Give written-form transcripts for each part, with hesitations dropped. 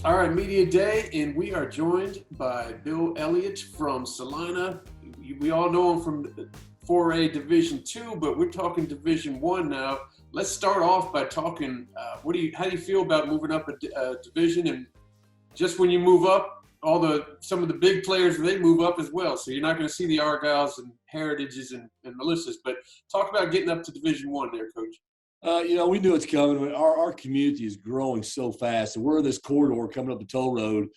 All right, Media Day, and we are joined by Bill Elliott from Celina. We all know him from 4A Division II, but we're talking Division I now. Let's start off by talking. How do you feel about moving up a division? And just when you move up, some of the big players, they move up as well. So you're not going to see the Argyles and Heritages and Melissas. But talk about getting up to Division I there, Coach. We knew it's coming. Our community is growing so fast, and we're in this corridor coming up the toll road,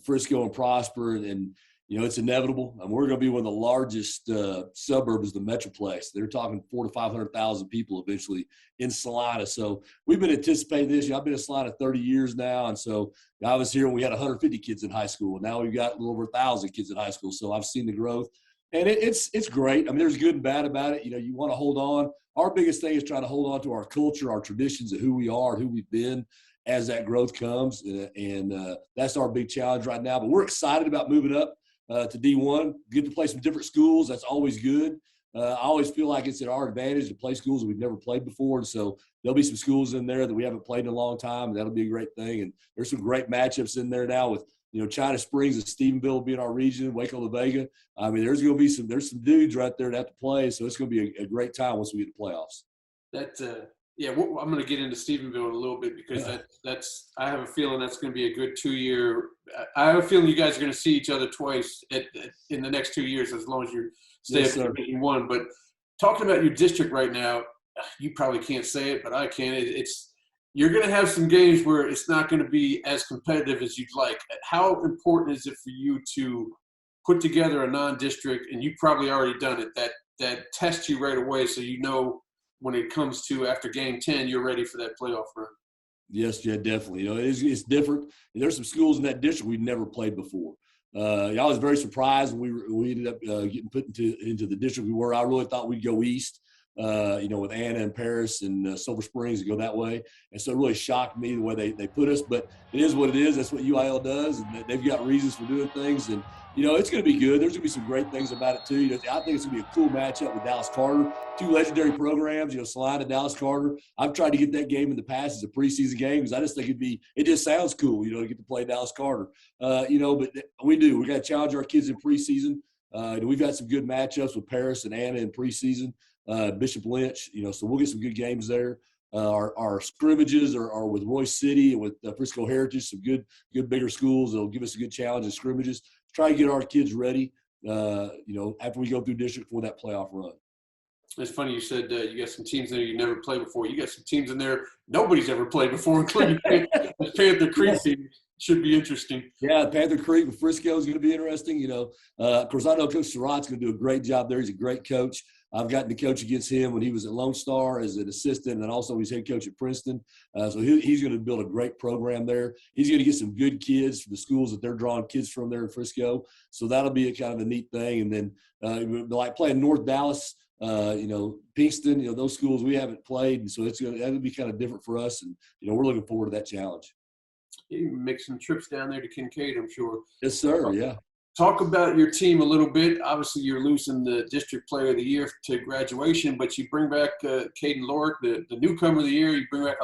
Frisco and Prosper, and it's inevitable. And we're going to be one of the largest suburbs of the Metroplex. They're talking 400,000 to 500,000 people eventually in Celina. So we've been anticipating this. I've been in Celina 30 years now, and so I was here when we had 150 kids in high school. Now we've got a little over 1,000 kids in high school. So I've seen the growth, and it's great. I mean, there's good and bad about it. You want to hold on. Our biggest thing is trying to hold on to our culture, our traditions of who we are, who we've been as that growth comes. And that's our big challenge right now. But we're excited about moving up to D1, get to play some different schools. That's always good. I always feel like it's at our advantage to play schools that we've never played before. And so there'll be some schools in there that we haven't played in a long time, and that'll be a great thing. And there's some great matchups in there now with China Springs and Stephenville being our region, Waco La Vega. I mean, there's some dudes right there that have to play, so it's going to be a great time once we get to playoffs. I'm going to get into Stephenville in a little bit because I have a feeling that's going to be a good 2-year. I have a feeling you guys are going to see each other twice in the next 2 years as long as you stay up in Division I. But talking about your district right now, you probably can't say it, but I can. You're going to have some games where it's not going to be as competitive as you'd like. How important is it for you to put together a non-district, and you've probably already done it, that tests you right away so when it comes to after game 10, you're ready for that playoff run? Yes, yeah, definitely. It's different. There's some schools in that district we've never played before. I was very surprised when we ended up getting put into the district we were. I really thought we'd go east. With Anna and Paris and Silver Springs to go that way. And so it really shocked me the way they put us. But it is what it is. That's what UIL does. And they've got reasons for doing things. And, it's going to be good. There's going to be some great things about it, too. I think it's going to be a cool matchup with Dallas Carter. Two legendary programs, Celina, Dallas Carter. I've tried to get that game in the past as a preseason game because I just think it just sounds cool, to get to play Dallas Carter. But we do. We got to challenge our kids in preseason. We've got some good matchups with Paris and Anna in preseason. Bishop Lynch, so we'll get some good games there. Our scrimmages are with Royce City and with Frisco Heritage, some good bigger schools that'll give us a good challenge in scrimmages. Try to get our kids ready, after we go through district for that playoff run. It's funny you said you got some teams there you never played before. You got some teams in there nobody's ever played before, including the Panther Creek team. Should be interesting. Yeah, Panther Creek with Frisco is going to be interesting. Of course, I know Coach Surratt's going to do a great job there. He's a great coach. I've gotten to coach against him when he was at Lone Star as an assistant, and also he's head coach at Princeton. So he's going to build a great program there. He's going to get some good kids from the schools that they're drawing kids from there in Frisco. So that'll be a kind of a neat thing. And then like playing North Dallas, Pinkston, those schools we haven't played, and so that'll be kind of different for us. And we're looking forward to that challenge. You can make some trips down there to Kincaid, I'm sure. Yes, sir. Yeah. Talk about your team a little bit. Obviously, you're losing the District Player of the Year to graduation, but you bring back Caden Lorick, the newcomer of the year. You bring back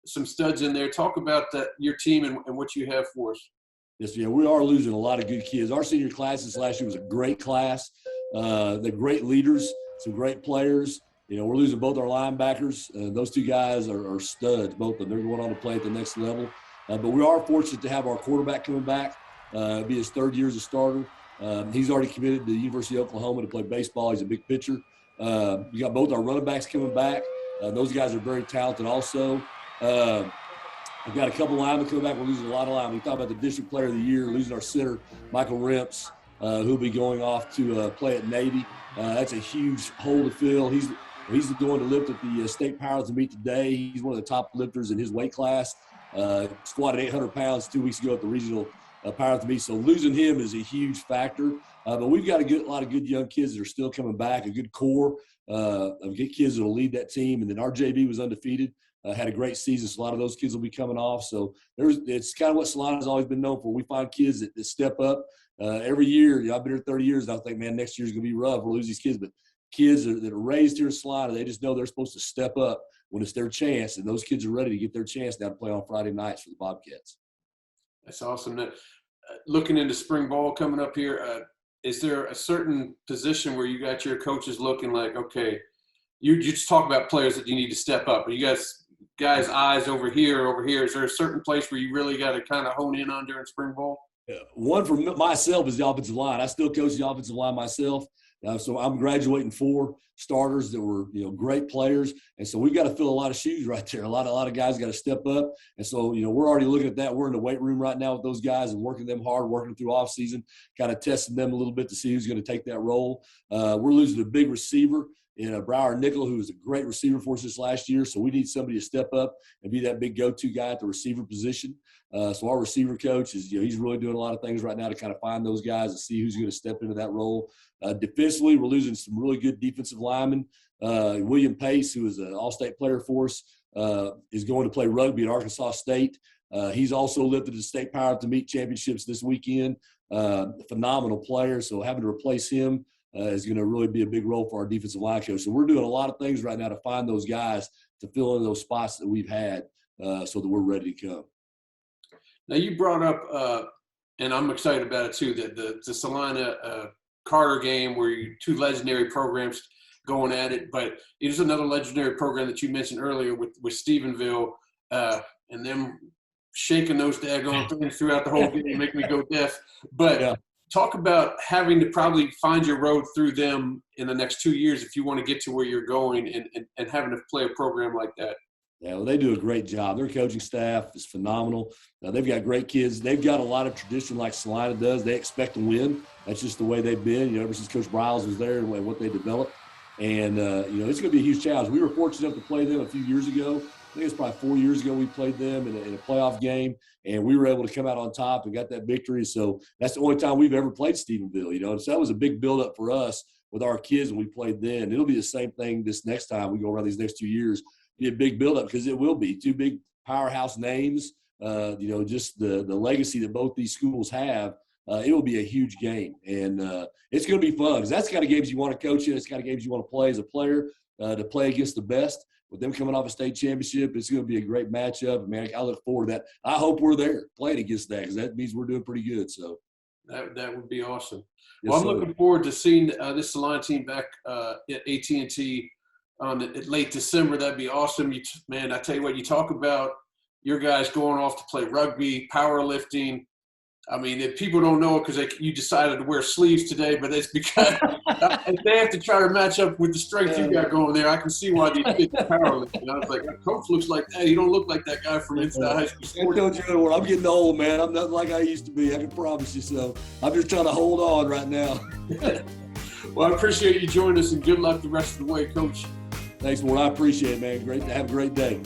some studs in there. Talk about your team and what you have for us. Yes, yeah, we are losing a lot of good kids. Our senior class this last year was a great class. They're great leaders, some great players. We're losing both our linebackers. Those two guys are studs, both of them. They're going on to play at the next level. But we are fortunate to have our quarterback coming back. It'll be his third year as a starter. He's already committed to the University of Oklahoma to play baseball. He's a big pitcher. We got both our running backs coming back. Those guys are very talented also. We've got a couple linemen coming back. We're losing a lot of linemen. We talk about the District Player of the Year, losing our center, Michael Remps, who'll be going off to play at Navy. That's a huge hole to fill. He's going to lift at the state powerlifting meet today. He's one of the top lifters in his weight class. Squatted 800 pounds 2 weeks ago at the regional powerlifting meet. So losing him is a huge factor. But we've got a lot of good young kids that are still coming back, a good core of good kids that will lead that team. And then our JV was undefeated, had a great season. So a lot of those kids will be coming off. So it's kind of what Celina's always been known for. We find kids that step up every year. I've been here 30 years, and I think, man, next year's going to be rough. We'll lose these kids. But kids that are raised here in Celina, they just know they're supposed to step up when it's their chance. And those kids are ready to get their chance now to play on Friday nights for the Bobcats. That's awesome. Looking into spring ball coming up here, is there a certain position where you got your coaches looking like, okay, you just talk about players that you need to step up? Are you guys eyes over here? Is there a certain place where you really got to kind of hone in on during spring ball? One for myself is the offensive line. I still coach the offensive line myself. So I'm graduating 4 starters that were, great players. And so we've got to fill a lot of shoes right there. A lot of guys got to step up. And so, we're already looking at that. We're in the weight room right now with those guys and working them hard, working through off season, kind of testing them a little bit to see who's going to take that role. We're losing a big receiver in Brower Nickel, who was a great receiver for us this last year. So we need somebody to step up and be that big go-to guy at the receiver position. So our receiver coach is, he's really doing a lot of things right now to kind of find those guys and see who's going to step into that role. Defensively, we're losing some really good defensive linemen. William Pace, who is an all-state player for us, is going to play rugby at Arkansas State. He's also lifted the state power to meet championships this weekend. Phenomenal player. So having to replace him is going to really be a big role for our defensive line coach. So we're doing a lot of things right now to find those guys to fill in those spots that we've had so that we're ready to come. Now you brought up, and I'm excited about it too, that the Celina Carter game where you 2 legendary programs going at it, but there's another legendary program that you mentioned earlier with Stephenville, and them shaking those daggone things throughout the whole game make me go deaf. But talk about having to probably find your road through them in the next 2 years if you want to get to where you're going and having to play a program like that. Yeah, well, they do a great job. Their coaching staff is phenomenal. They've got great kids. They've got a lot of tradition like Celina does. They expect to win. That's just the way they've been, ever since Coach Briles was there and what they developed. And, it's going to be a huge challenge. We were fortunate enough to play them a few years ago. I think it's probably 4 years ago we played them in a playoff game, and we were able to come out on top and got that victory. So that's the only time we've ever played Stephenville, And so that was a big buildup for us with our kids when we played then. It'll be the same thing this next time we go around these next 2 years. Be a big buildup because it will be 2 big powerhouse names. Just the legacy that both these schools have. It will be a huge game, and it's going to be fun because that's the kind of games you want to coach in. It's the kind of games you want to play as a player to play against the best. With them coming off a state championship, it's going to be a great matchup. Man, I look forward to that. I hope we're there playing against that because that means we're doing pretty good. So that would be awesome. Yes, well, I'm looking forward to seeing this Celina team back at AT&T late December. That'd be awesome. Man, I tell you what, you talk about your guys going off to play rugby, powerlifting. I mean, if people don't know it because you decided to wear sleeves today, but it's because they have to try to match up with the strength you got going there. I can see why these kids are powerlifting. I was like, Coach looks like that. You don't look like that guy from inside high school sports. I'm getting old, man. I'm not like I used to be. I can promise you so. I'm just trying to hold on right now. Well, I appreciate you joining us, and good luck the rest of the way, Coach. Thanks, Ward. I appreciate it, man. Great to have a great day.